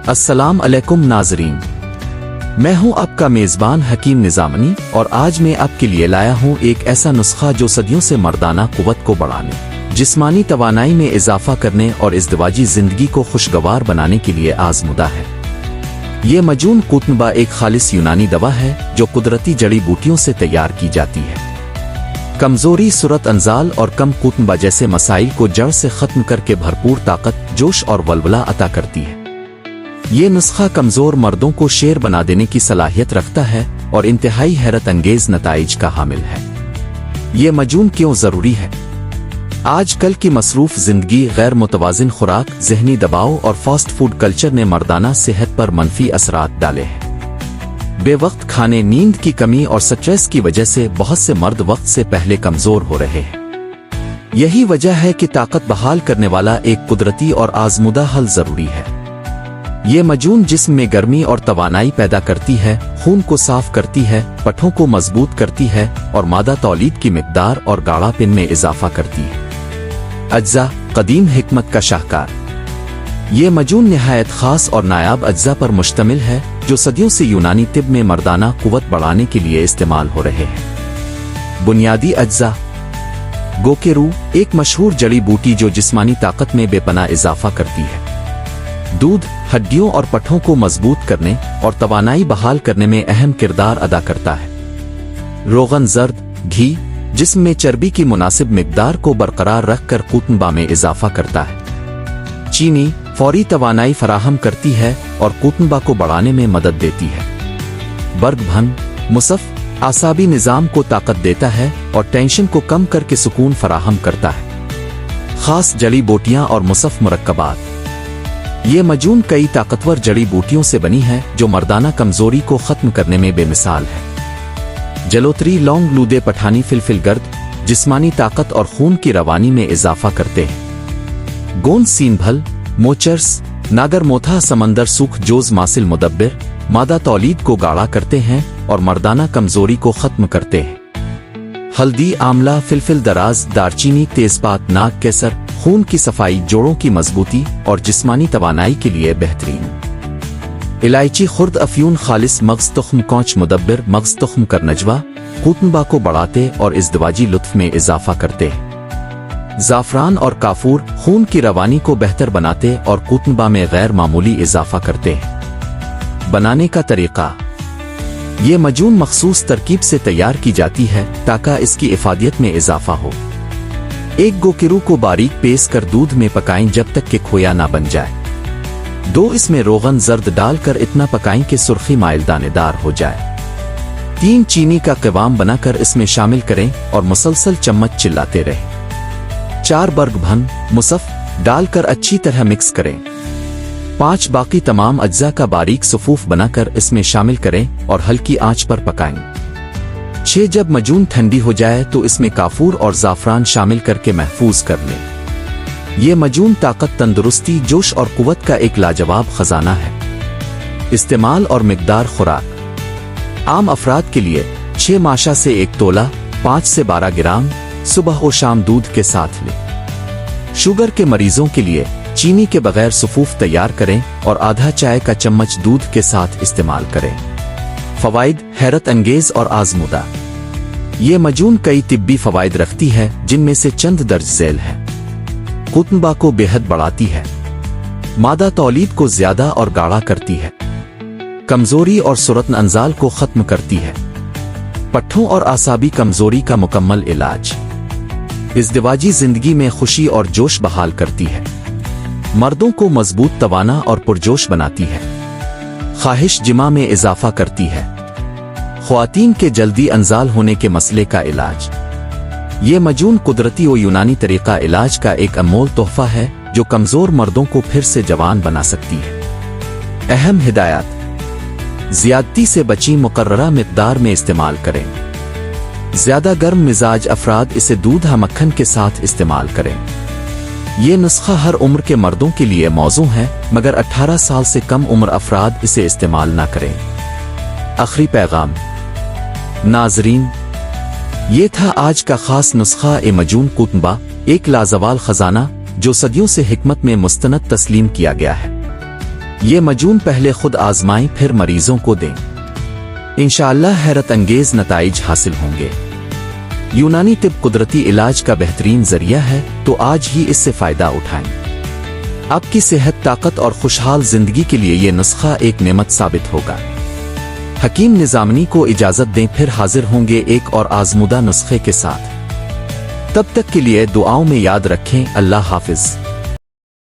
السلام علیکم ناظرین، میں ہوں آپ کا میزبان حکیم نظامنی اور آج میں آپ کے لیے لایا ہوں ایک ایسا نسخہ جو صدیوں سے مردانہ قوت کو بڑھانے، جسمانی توانائی میں اضافہ کرنے اور ازدواجی زندگی کو خوشگوار بنانے کے لیے آزمودہ ہے۔ یہ مجون قوتنبا ایک خالص یونانی دوا ہے جو قدرتی جڑی بوٹیوں سے تیار کی جاتی ہے۔ کمزوری، صورت انزال اور کم قوتنبا جیسے مسائل کو جڑ سے ختم کر کے بھرپور طاقت، جوش اور ولولہ عطا کرتی ہے۔ یہ نسخہ کمزور مردوں کو شیر بنا دینے کی صلاحیت رکھتا ہے اور انتہائی حیرت انگیز نتائج کا حامل ہے۔ یہ مجون کیوں ضروری ہے؟ آج کل کی مصروف زندگی، غیر متوازن خوراک، ذہنی دباؤ اور فاسٹ فوڈ کلچر نے مردانہ صحت پر منفی اثرات ڈالے ہیں۔ بے وقت کھانے، نیند کی کمی اور سٹریس کی وجہ سے بہت سے مرد وقت سے پہلے کمزور ہو رہے ہیں۔ یہی وجہ ہے کہ طاقت بحال کرنے والا ایک قدرتی اور آزمودہ حل ضروری ہے۔ یہ مجون جسم میں گرمی اور توانائی پیدا کرتی ہے، خون کو صاف کرتی ہے، پٹھوں کو مضبوط کرتی ہے اور مادہ تولید کی مقدار اور گاڑھا پن میں اضافہ کرتی ہے۔ اجزاء: قدیم حکمت کا شاہکار۔ یہ مجون نہایت خاص اور نایاب اجزاء پر مشتمل ہے جو صدیوں سے یونانی طب میں مردانہ قوت بڑھانے کے لیے استعمال ہو رہے ہیں۔ بنیادی اجزاء: گو کے روح، ایک مشہور جڑی بوٹی جو جسمانی طاقت میں بے پناہ اضافہ کرتی ہے۔ دودھ ہڈیوں اور پٹھوں کو مضبوط کرنے اور توانائی بحال کرنے میں اہم کردار ادا کرتا ہے۔ روغن زرد، گھی، جسم میں چربی کی مناسب مقدار کو برقرار رکھ کر قوتنبا میں اضافہ کرتا ہے۔ چینی، فوری توانائی فراہم کرتی ہے اور قوتنبا کو بڑھانے میں مدد دیتی ہے۔ برگ بھن، مصف، اعصابی نظام کو طاقت دیتا ہے اور ٹینشن کو کم کر کے سکون فراہم کرتا ہے۔ خاص جڑی بوٹیاں اور مصف مرکبات۔ یہ مجون کئی طاقتور جڑی بوٹیوں سے بنی ہے جو مردانہ کمزوری کو ختم کرنے میں بے مثال ہے۔ جلوتری، لونگ، لودے پٹھانی، فلفل گرد جسمانی طاقت اور خون کی روانی میں اضافہ کرتے ہیں۔ گوند سین پھل، موچرس، ناگر موتھا، سمندر سوکھ، جوز ماسل مدبر مادہ تولید کو گاڑھا کرتے ہیں اور مردانہ کمزوری کو ختم کرتے ہیں۔ ہلدی، آملہ، فلفل دراز، دارچینی، تیزپات، ناگ کیسر خون کی صفائی، جوڑوں کی مضبوطی اور جسمانی توانائی کے لیے بہترین۔ الائچی، خرد افیون، خالص مغز تخم، کونچ مدبر مغز تخم کرنجوا قوتنبا کو بڑھاتے اور ازدواجی لطف میں اضافہ کرتے ہیں۔ زعفران اور کافور خون کی روانی کو بہتر بناتے اور قوتنبا میں غیر معمولی اضافہ کرتے ہیں۔ بنانے کا طریقہ: یہ مجون مخصوص ترکیب سے تیار کی جاتی ہے تاکہ اس کی افادیت میں اضافہ ہو۔ ایک گوکرو کو باریک پیس کر دودھ میں پکائیں جب تک کہ کھویا نہ بن جائے۔ اس میں روغن زرد ڈال کر اتنا پکائیں کہ سرخی مائل دانے دار ہو جائے۔ 3 چینی کا قوام بنا کر اس میں شامل کریں اور مسلسل چمچ چلاتے رہیں۔ 4 برگ بھن، مصف ڈال کر اچھی طرح مکس کریں۔ 5 باقی تمام اجزاء کا باریک صفوف بنا کر اس میں شامل کریں اور ہلکی آنچ پر پکائیں۔ 6 جب مجون ٹھنڈی ہو جائے تو اس میں کافور اور زعفران شامل کر کے محفوظ کر لیں۔ یہ مجون طاقت، تندرستی، جوش اور قوت کا ایک لاجواب خزانہ ہے۔ استعمال اور مقدار: خوراک عام افراد کے لیے 6 ماشا سے 1 تولہ 5 سے 12 گرام صبح و شام دودھ کے ساتھ لیں۔ شوگر کے مریضوں کے لیے چینی کے بغیر صفوف تیار کریں اور آدھا چائے کا چمچ دودھ کے ساتھ استعمال کریں۔ فوائد: حیرت انگیز اور آزمودہ۔ یہ مجون کئی طبی فوائد رکھتی ہے جن میں سے چند درج ذیل ہیں۔ قوتنبا کو بے حد بڑھاتی ہے۔ مادہ تولید کو زیادہ اور گاڑھا کرتی ہے۔ کمزوری اور صورت انزال کو ختم کرتی ہے۔ پٹھوں اور اعصابی کمزوری کا مکمل علاج۔ ازدواجی زندگی میں خوشی اور جوش بحال کرتی ہے۔ مردوں کو مضبوط، توانا اور پرجوش بناتی ہے۔ خواہش جمع میں اضافہ کرتی ہے۔ خواتین کے جلدی انزال ہونے کے مسئلے کا علاج۔ یہ مجون قدرتی و یونانی طریقہ علاج کا ایک انمول تحفہ ہے جو کمزور مردوں کو پھر سے جوان بنا سکتی ہے۔ اہم ہدایات: زیادتی سے بچیں، مقررہ مقدار میں استعمال کریں۔ زیادہ گرم مزاج افراد اسے دودھ یا مکھن کے ساتھ استعمال کریں۔ یہ نسخہ ہر عمر کے مردوں کے لیے موزوں ہے مگر 18 سال سے کم عمر افراد اسے استعمال نہ کریں۔ آخری پیغام: ناظرین، یہ تھا آج کا خاص نسخہ مجون قوتنبا، ایک لازوال خزانہ جو صدیوں سے حکمت میں مستند تسلیم کیا گیا ہے۔ یہ مجون پہلے خود آزمائیں پھر مریضوں کو دیں، انشاءاللہ حیرت انگیز نتائج حاصل ہوں گے۔ یونانی طب قدرتی علاج کا بہترین ذریعہ ہے، تو آج ہی اس سے فائدہ اٹھائیں۔ آپ کی صحت، طاقت اور خوشحال زندگی کے لیے یہ نسخہ ایک نعمت ثابت ہوگا۔ حکیم نظامنی کو اجازت دیں، پھر حاضر ہوں گے ایک اور آزمودہ نسخے کے ساتھ۔ تب تک کے لیے دعاؤں میں یاد رکھیں۔ اللہ حافظ۔